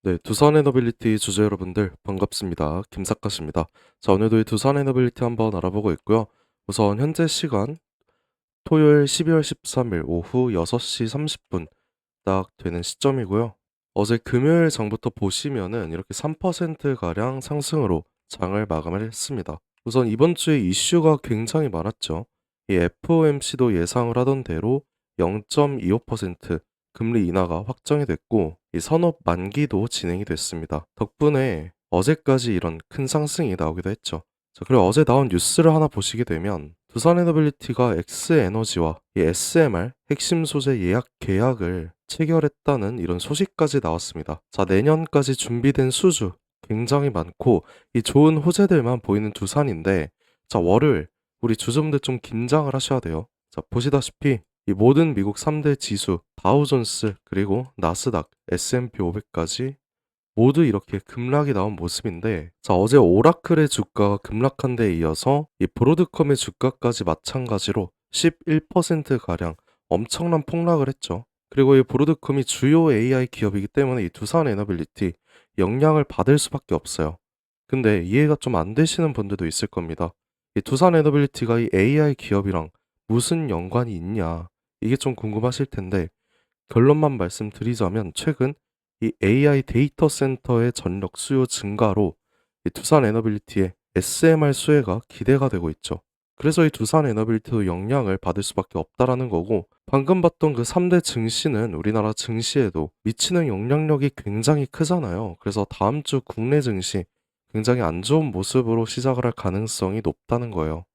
네, 두산 에너빌리티 주주 여러분들 반갑습니다. 김사카십니다. 자, 오늘도 이 두산 에너빌리티 한번 알아보고 있고요. 우선 현재 시간 토요일 12월 13일 오후 6시 30분 딱 되는 시점이고요. 어제 금요일 장부터 보시면은 이렇게 3%가량 상승으로 장을 마감을 했습니다. 우선 이번 주에 이슈가 굉장히 많았죠. 이 FOMC도 예상을 하던 대로 0.25% 금리 인하가 확정이 됐고 이 선업 만기도 진행이 됐습니다. 덕분에 어제까지 이런 큰 상승이 나오기도 했죠. 자, 그리고 어제 나온 뉴스를 하나 보시게 되면 두산에너빌리티가 X에너지와 이 SMR 핵심 소재 예약 계약을 체결했다는 이런 소식까지 나왔습니다. 자, 내년까지 준비된 수주 굉장히 많고 이 좋은 호재들만 보이는 두산인데, 자, 월요일 우리 주주분들 좀 긴장을 하셔야 돼요. 자, 보시다시피 이 모든 미국 3대 지수 다우존스 그리고 나스닥 S&P 500까지 모두 이렇게 급락이 나온 모습인데, 자, 어제 오라클의 주가가 급락한 데 이어서 이 브로드컴의 주가까지 마찬가지로 11%가량 엄청난 폭락을 했죠. 그리고 이 브로드컴이 주요 AI 기업이기 때문에 이 두산 에너빌리티 영향을 받을 수밖에 없어요. 근데 이해가 좀 안 되시는 분들도 있을 겁니다. 이 두산 에너빌리티가 이 AI 기업이랑 무슨 연관이 있냐, 이게 좀 궁금하실 텐데, 결론만 말씀드리자면 최근 이 AI 데이터 센터의 전력 수요 증가로 이 두산 에너빌리티의 SMR 수혜가 기대가 되고 있죠. 그래서 이 두산 에너빌리티도 영향을 받을 수밖에 없다라는 거고, 방금 봤던 그 3대 증시는 우리나라 증시에도 미치는 영향력이 굉장히 크잖아요. 그래서 다음 주 국내 증시 굉장히 안 좋은 모습으로 시작을 할 가능성이 높다는 거예요.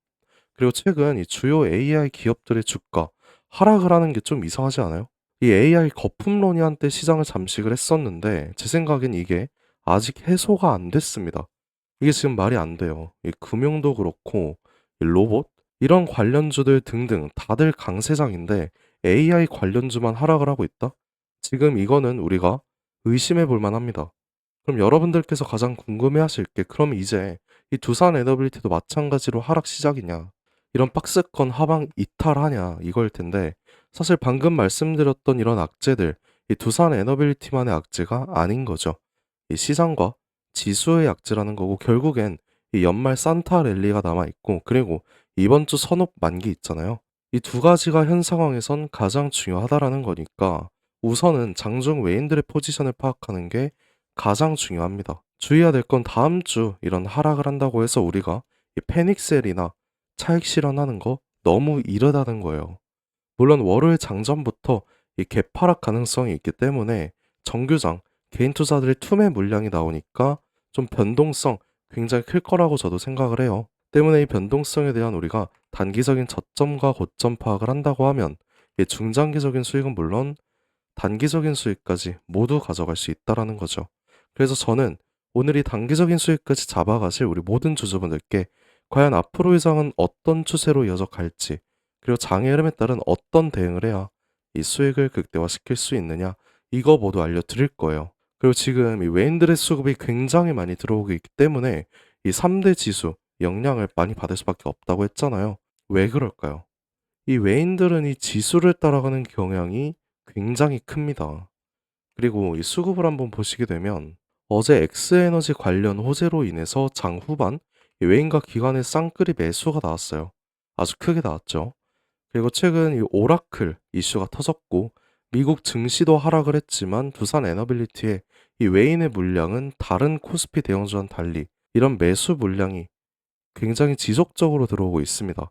그리고 최근 이 주요 AI 기업들의 주가 하락을 하는 게 좀 이상하지 않아요? 이 AI 거품론이 한때 시장을 잠식을 했었는데 제 생각엔 이게 아직 해소가 안 됐습니다. 이게 지금 말이 안 돼요. 이 금융도 그렇고 이 로봇 이런 관련주들 등등 다들 강세장인데 AI 관련주만 하락을 하고 있다? 지금 이거는 우리가 의심해 볼 만합니다. 그럼 여러분들께서 가장 궁금해하실 게, 그럼 이제 이 두산 에너빌리티도 마찬가지로 하락 시작이냐, 이런 박스권 하방 이탈하냐 이거일 텐데, 사실 방금 말씀드렸던 이런 악재들 이 두산 에너빌리티만의 악재가 아닌 거죠. 이 시장과 지수의 악재라는 거고, 결국엔 이 연말 산타 랠리가 남아 있고, 그리고 이번 주 선업 만기 있잖아요. 이 두 가지가 현 상황에선 가장 중요하다라는 거니까 우선은 장중 외인들의 포지션을 파악하는 게 가장 중요합니다. 주의해야 될 건 다음 주 이런 하락을 한다고 해서 우리가 이 패닉셀이나 차익 실현하는 거 너무 이르다는 거예요. 물론 월요일 장전부터 이 개파락 가능성이 있기 때문에 정규장 개인 투자들의 투매 물량이 나오니까 좀 변동성 굉장히 클 거라고 저도 생각을 해요. 때문에 이 변동성에 대한 우리가 단기적인 저점과 고점 파악을 한다고 하면 이 중장기적인 수익은 물론 단기적인 수익까지 모두 가져갈 수 있다라는 거죠. 그래서 저는 오늘 이 단기적인 수익까지 잡아가실 우리 모든 주주분들께 과연 앞으로 이 장은 어떤 추세로 이어져 갈지, 그리고 장의 흐름에 따른 어떤 대응을 해야 이 수익을 극대화시킬 수 있느냐, 이거 모두 알려드릴 거예요. 그리고 지금 이 외인들의 수급이 굉장히 많이 들어오고 있기 때문에 이 3대 지수 영향을 많이 받을 수밖에 없다고 했잖아요. 왜 그럴까요? 이 외인들은 이 지수를 따라가는 경향이 굉장히 큽니다. 그리고 이 수급을 한번 보시게 되면 어제 엑스에너지 관련 호재로 인해서 장 후반 이 외인과 기관의 쌍끌이 매수가 나왔어요. 아주 크게 나왔죠. 그리고 최근 이 오라클 이슈가 터졌고 미국 증시도 하락을 했지만 두산 에너빌리티의 이 외인의 물량은 다른 코스피 대형주와는 달리 이런 매수 물량이 굉장히 지속적으로 들어오고 있습니다.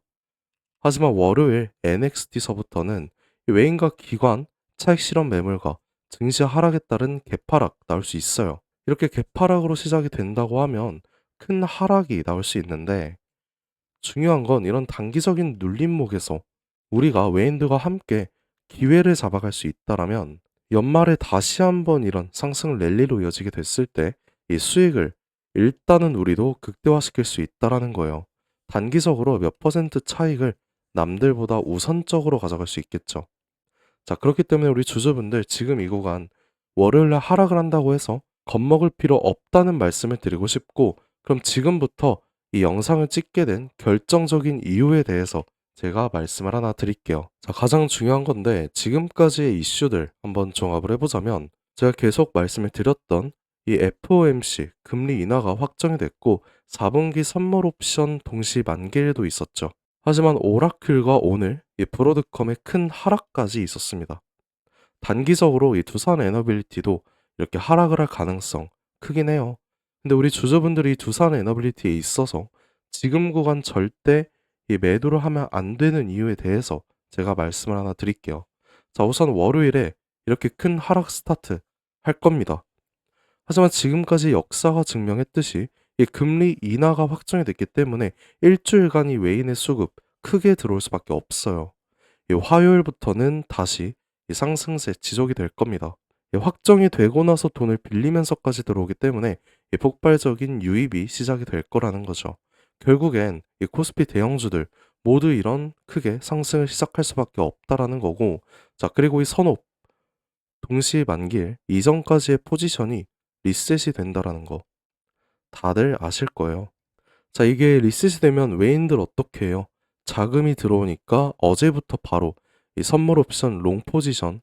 하지만 월요일 NXT서부터는 외인과 기관, 차익 실현 매물과 증시 하락에 따른 개파락 나올 수 있어요. 이렇게 개파락으로 시작이 된다고 하면 큰 하락이 나올 수 있는데, 중요한 건 이런 단기적인 눌림목에서 우리가 외인들과 함께 기회를 잡아갈 수 있다라면 연말에 다시 한번 이런 상승 랠리로 이어지게 됐을 때 이 수익을 일단은 우리도 극대화시킬 수 있다라는 거예요. 단기적으로 몇 퍼센트 차익을 남들보다 우선적으로 가져갈 수 있겠죠. 자, 그렇기 때문에 우리 주주분들 지금 이 구간 월요일날 하락을 한다고 해서 겁먹을 필요 없다는 말씀을 드리고 싶고, 그럼 지금부터 이 영상을 찍게 된 결정적인 이유에 대해서 제가 말씀을 하나 드릴게요. 자, 가장 중요한 건데 지금까지의 이슈들 한번 종합을 해보자면 제가 계속 말씀을 드렸던 이 FOMC 금리 인하가 확정이 됐고 4분기 선물 옵션 동시 만기일도 있었죠. 하지만 오라클과 오늘 이 브로드컴의 큰 하락까지 있었습니다. 단기적으로 이 두산 에너빌리티도 이렇게 하락을 할 가능성 크긴 해요. 근데 우리 주주분들이 두산 에너빌리티에 있어서 지금 구간 절대 이 매도를 하면 안 되는 이유에 대해서 제가 말씀을 하나 드릴게요. 자, 우선 월요일에 이렇게 큰 하락 스타트 할 겁니다. 하지만 지금까지 역사가 증명했듯이 이 금리 인하가 확정이 됐기 때문에 일주일간 이 외인의 수급 크게 들어올 수밖에 없어요. 이 화요일부터는 다시 이 상승세 지속이 될 겁니다. 이 확정이 되고 나서 돈을 빌리면서까지 들어오기 때문에 이 폭발적인 유입이 시작이 될 거라는 거죠. 결국엔 이 코스피 대형주들 모두 이런 크게 상승을 시작할 수밖에 없다라는 거고, 자, 그리고 이 선업 동시 만기일 이전까지의 포지션이 리셋이 된다라는 거 다들 아실 거예요. 자, 이게 리셋이 되면 외인들 어떻게 해요? 자금이 들어오니까 어제부터 바로 이 선물 옵션 롱 포지션,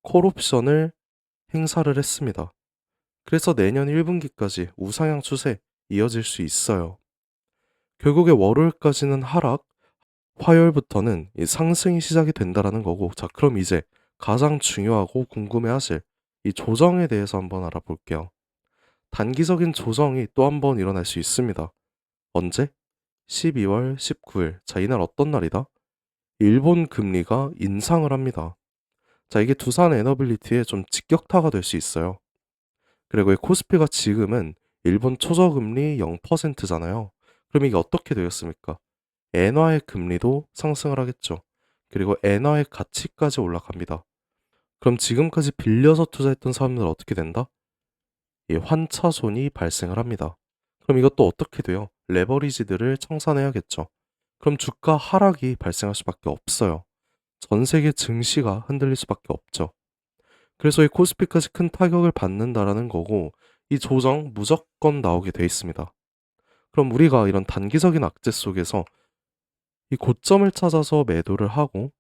콜 옵션을 행사를 했습니다. 그래서 내년 1분기까지 우상향 추세 이어질 수 있어요. 결국에 월요일까지는 하락, 화요일부터는 이 상승이 시작이 된다라는 거고, 자, 그럼 이제 가장 중요하고 궁금해하실 이 조정에 대해서 한번 알아볼게요. 단기적인 조정이 또 한 번 일어날 수 있습니다. 언제? 12월 19일. 자, 이날 어떤 날이다? 일본 금리가 인상을 합니다. 자, 이게 두산 에너빌리티에 좀 직격타가 될 수 있어요. 그리고 이 코스피가 지금은 일본 초저금리 0%잖아요. 그럼 이게 어떻게 되겠습니까? 엔화의 금리도 상승을 하겠죠. 그리고 엔화의 가치까지 올라갑니다. 그럼 지금까지 빌려서 투자했던 사람들은 어떻게 된다? 이 환차손이 발생을 합니다. 그럼 이것도 어떻게 돼요? 레버리지들을 청산해야겠죠. 그럼 주가 하락이 발생할 수밖에 없어요. 전 세계 증시가 흔들릴 수밖에 없죠. 그래서 이 코스피까지 큰 타격을 받는다라는 거고, 이 조정 무조건 나오게 돼 있습니다. 그럼 우리가 이런 단기적인 악재 속에서 이 고점을 찾아서 매도를 하고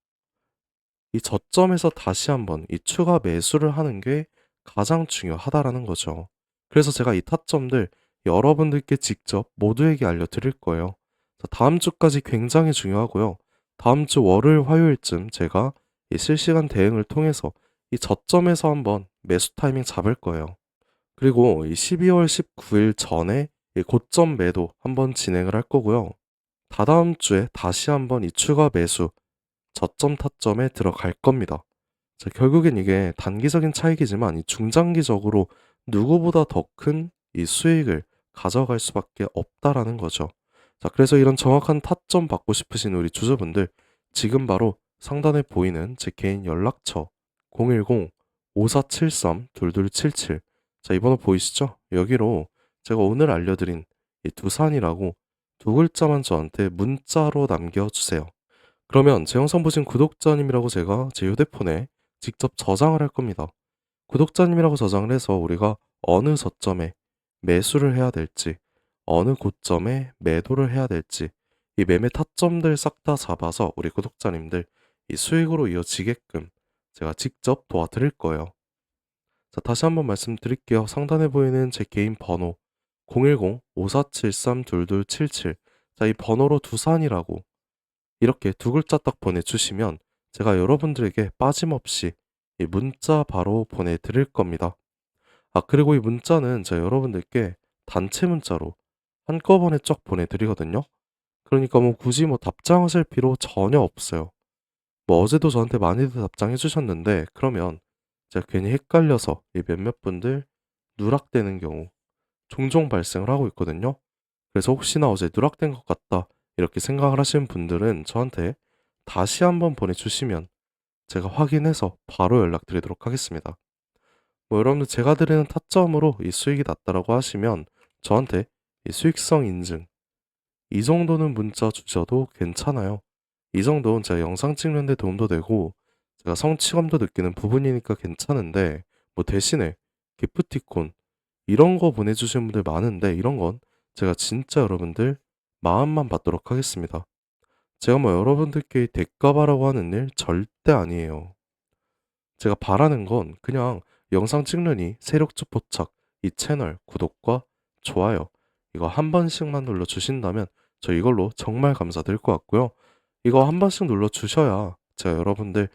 이 저점에서 다시 한번 이 추가 매수를 하는 게 가장 중요하다라는 거죠. 그래서 제가 이 타점들 여러분들께 직접 모두에게 알려드릴 거예요. 자, 다음 주까지 굉장히 중요하고요. 다음 주 월요일, 화요일쯤 제가 이 실시간 대응을 통해서 이 저점에서 한번 매수 타이밍 잡을 거예요. 그리고 이 12월 19일 전에 이 고점 매도 한번 진행을 할 거고요. 다다음 주에 다시 한번 이 추가 매수 저점 타점에 들어갈 겁니다. 자, 결국엔 이게 단기적인 차익이지만 이 중장기적으로 누구보다 더 큰 이 수익을 가져갈 수밖에 없다라는 거죠. 자, 그래서 이런 정확한 타점 받고 싶으신 우리 주주분들 지금 바로 상단에 보이는 제 개인 연락처 010-5473-2277. 자, 이 번호 보이시죠? 여기로 제가 오늘 알려드린 이 두산이라고 두 글자만 저한테 문자로 남겨주세요. 그러면 제 영상 보신 구독자님이라고 제가 제 휴대폰에 직접 저장을 할 겁니다. 구독자님이라고 저장을 해서 우리가 어느 저점에 매수를 해야 될지, 어느 고점에 매도를 해야 될지, 이 매매 타점들 싹 다 잡아서 우리 구독자님들 이 수익으로 이어지게끔 제가 직접 도와드릴 거예요. 자, 다시 한번 말씀드릴게요. 상단에 보이는 제 개인 번호 010-5473-2277. 자, 이 번호로 두산이라고 이렇게 두 글자 딱 보내주시면 제가 여러분들에게 빠짐없이 이 문자 바로 보내드릴 겁니다. 아, 그리고 이 문자는 제가 여러분들께 단체 문자로 한꺼번에 쫙 보내드리거든요. 그러니까 뭐 굳이 뭐 답장하실 필요 전혀 없어요. 뭐 어제도 저한테 많이들 답장해 주셨는데 그러면 제가 괜히 헷갈려서 이 몇몇 분들 누락되는 경우 종종 발생을 하고 있거든요. 그래서 혹시나 어제 누락된 것 같다 이렇게 생각을 하시는 분들은 저한테 다시 한번 보내주시면 제가 확인해서 바로 연락드리도록 하겠습니다. 뭐 여러분들 제가 드리는 타점으로 이 수익이 났다라고 하시면 저한테 이 수익성 인증 이 정도는 문자 주셔도 괜찮아요. 이 정도는 제가 영상 찍는 데 도움도 되고 제가 성취감도 느끼는 부분이니까 괜찮은데 뭐 대신에 기프티콘 이런 거 보내주시는 분들 많은데 이런 건 제가 진짜 여러분들 마음만 받도록 하겠습니다. 제가 뭐 여러분들께 대가바라고 하는 일 절대 아니에요. 제가 바라는 건 그냥 영상 찍느니 세력주 포착 이 채널 구독과 좋아요 이거 한 번씩만 눌러주신다면 저 이걸로 정말 감사드릴 것 같고요. 이거 한 번씩 눌러주셔야 제가 여러분들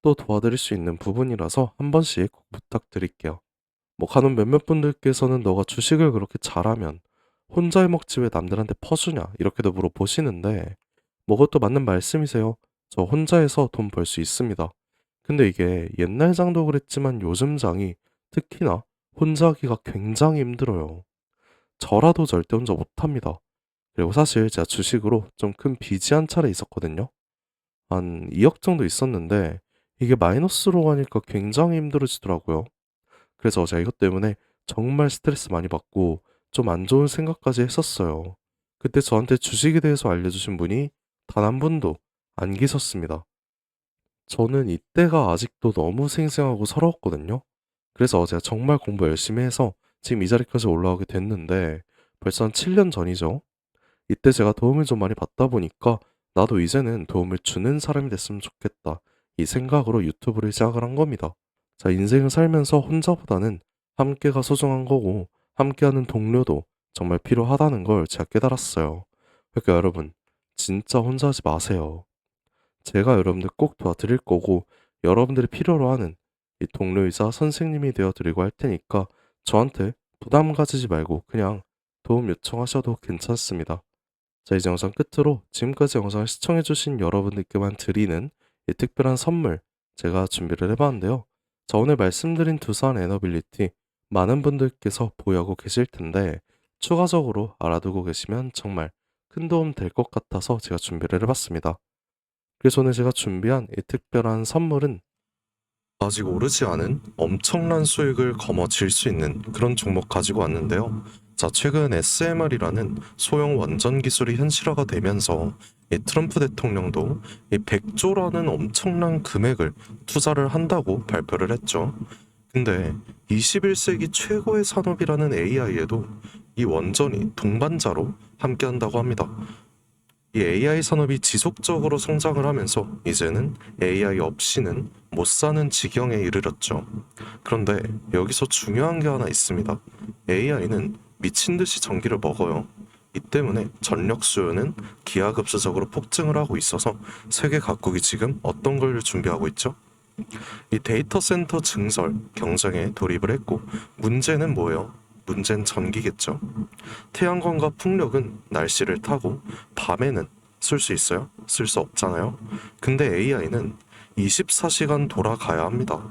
또 도와드릴 수 있는 부분이라서 한 번씩 꼭 부탁드릴게요. 뭐 간혹 몇몇 분들께서는 너가 주식을 그렇게 잘하면 혼자 해먹지 왜 남들한테 퍼주냐 이렇게도 물어보시는데 뭐 그것도 맞는 말씀이세요. 저 혼자 해서 돈 벌 수 있습니다. 근데 이게 옛날 장도 그랬지만 요즘 장이 특히나 혼자 하기가 굉장히 힘들어요. 저라도 절대 혼자 못합니다. 그리고 사실 제가 주식으로 좀 큰 빚이 한 차례 있었거든요. 한 2억 정도 있었는데 이게 마이너스로 가니까 굉장히 힘들어지더라고요. 그래서 제가 이것 때문에 정말 스트레스 많이 받고 좀 안 좋은 생각까지 했었어요. 그때 저한테 주식에 대해서 알려주신 분이 단 한 분도 안 계셨습니다. 저는 이때가 아직도 너무 생생하고 서러웠거든요. 그래서 제가 정말 공부 열심히 해서 지금 이 자리까지 올라오게 됐는데 벌써 한 7년 전이죠. 이때 제가 도움을 좀 많이 받다 보니까 나도 이제는 도움을 주는 사람이 됐으면 좋겠다. 이 생각으로 유튜브를 시작을 한 겁니다. 자, 인생을 살면서 혼자보다는 함께가 소중한 거고 함께하는 동료도 정말 필요하다는 걸 제가 깨달았어요. 그러니까 여러분, 진짜 혼자 하지 마세요. 제가 여러분들 꼭 도와드릴 거고 여러분들이 필요로 하는 이 동료이자 선생님이 되어 드리고 할 테니까 저한테 부담 가지지 말고 그냥 도움 요청하셔도 괜찮습니다. 자, 이제 영상 끝으로 지금까지 영상을 시청해주신 여러분들께만 드리는 이 특별한 선물 제가 준비를 해봤는데요. 자, 오늘 말씀드린 두산 에너빌리티 많은 분들께서 보유하고 계실 텐데 추가적으로 알아두고 계시면 정말 큰 도움 될 것 같아서 제가 준비를 해봤습니다. 그래서 오늘 제가 준비한 이 특별한 선물은 아직 오르지 않은 엄청난 수익을 거머쥘 수 있는 그런 종목 가지고 왔는데요. 자, 최근 SMR이라는 소형 원전 기술이 현실화가 되면서 이 트럼프 대통령도 이 100조라는 엄청난 금액을 투자를 한다고 발표를 했죠. 근데 21세기 최고의 산업이라는 AI에도 이 원전이 동반자로 함께 한다고 합니다. 이 AI 산업이 지속적으로 성장을 하면서 이제는 AI 없이는 못 사는 지경에 이르렀죠. 그런데 여기서 중요한 게 하나 있습니다. AI는 미친 듯이 전기를 먹어요. 이 때문에 전력 수요는 기하급수적으로 폭증을 하고 있어서 세계 각국이 지금 어떤 걸 준비하고 있죠? 이 데이터 센터 증설 경쟁에 돌입을 했고 문제는 뭐예요? 문제는 전기겠죠. 태양광과 풍력은 날씨를 타고 밤에는 쓸 수 있어요? 쓸 수 없잖아요. 근데 AI는 24시간 돌아가야 합니다.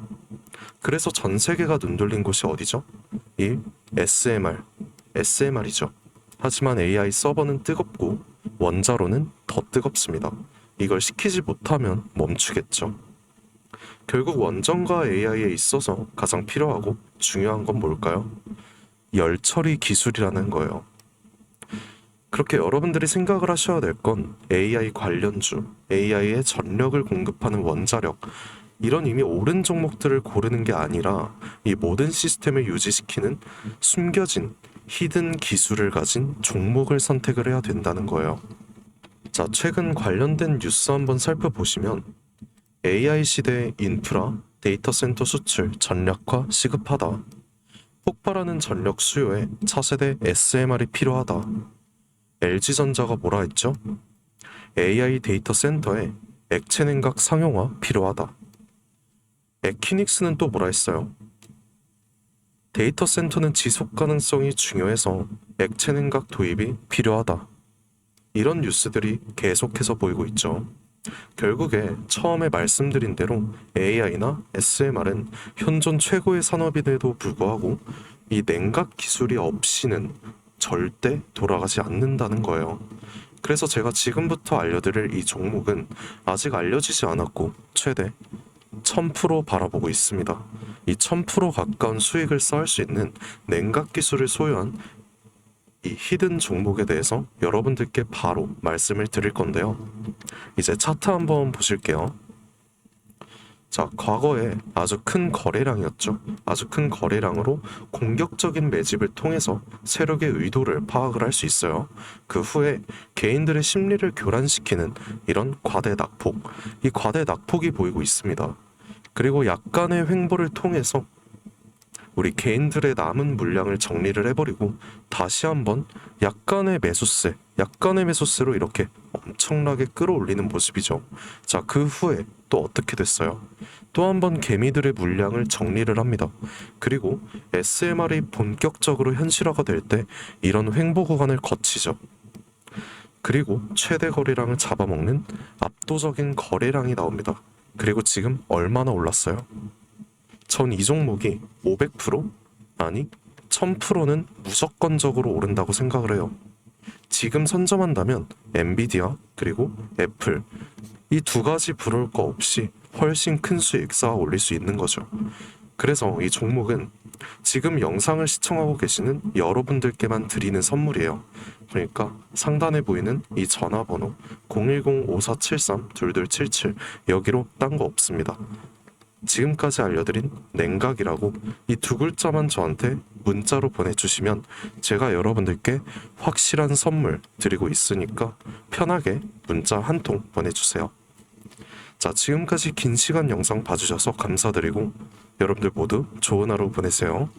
그래서 전 세계가 눈돌린 곳이 어디죠? 이 SMR이죠. 하지만 AI 서버는 뜨겁고 원자로는 더 뜨겁습니다. 이걸 시키지 못하면 멈추겠죠. 결국 원전과 AI에 있어서 가장 필요하고 중요한 건 뭘까요? 열 처리 기술이라는 거예요. 그렇게 여러분들이 생각을 하셔야 될 건 AI 관련주, AI에 전력을 공급하는 원자력, 이런 이미 옳은 종목들을 고르는 게 아니라 이 모든 시스템을 유지시키는 숨겨진 히든 기술을 가진 종목을 선택을 해야 된다는 거예요. 자, 최근 관련된 뉴스 한번 살펴보시면 AI 시대의 인프라, 데이터 센터 수출 전략화 시급하다. 폭발하는 전력 수요에 차세대 SMR이 필요하다. LG전자가 뭐라 했죠? AI 데이터 센터에 액체 냉각 상용화 필요하다. 에키닉스는 또 뭐라 했어요? 데이터 센터는 지속 가능성이 중요해서 액체 냉각 도입이 필요하다. 이런 뉴스들이 계속해서 보이고 있죠. 결국에 처음에 말씀드린 대로 AI나 SMR은 현존 최고의 산업임에도 불구하고 이 냉각 기술이 없이는 절대 돌아가지 않는다는 거예요. 그래서 제가 지금부터 알려드릴 이 종목은 아직 알려지지 않았고 최대 1000% 바라보고 있습니다. 이 1000% 가까운 수익을 쌓을 수 있는 냉각 기술을 소유한 이 히든 종목에 대해서 여러분들께 바로 말씀을 드릴 건데요. 이제 차트 한번 보실게요. 자, 과거에 아주 큰 거래량이었죠. 아주 큰 거래량으로 공격적인 매집을 통해서 세력의 의도를 파악을 할 수 있어요. 그 후에 개인들의 심리를 교란시키는 이런 과대 낙폭, 이 과대 낙폭이 보이고 있습니다. 그리고 약간의 횡보를 통해서 우리 개인들의 남은 물량을 정리를 해버리고 다시 한번 약간의 매수세로 이렇게 엄청나게 끌어올리는 모습이죠. 자, 그 후에 또 어떻게 됐어요? 또 한 번 개미들의 물량을 정리를 합니다. 그리고 SMR이 본격적으로 현실화가 될 때 이런 횡보 구간을 거치죠. 그리고 최대 거래량을 잡아먹는 압도적인 거래량이 나옵니다. 그리고 지금 얼마나 올랐어요? 전 이 종목이 500%? 아니 1000%는 무조건적으로 오른다고 생각을 해요. 지금 선점한다면 엔비디아 그리고 애플 이 두 가지 부러울 거 없이 훨씬 큰 수익 쌓아 올릴 수 있는 거죠. 그래서 이 종목은 지금 영상을 시청하고 계시는 여러분들께만 드리는 선물이에요. 그러니까 상단에 보이는 이 전화번호 010-5473-2277 여기로 딴 거 없습니다. 지금까지 알려드린 냉각이라고 이 두 글자만 저한테 문자로 보내주시면 제가 여러분들께 확실한 선물 드리고 있으니까 편하게 문자 한 통 보내주세요. 자, 지금까지 긴 시간 영상 봐주셔서 감사드리고 여러분들 모두 좋은 하루 보내세요.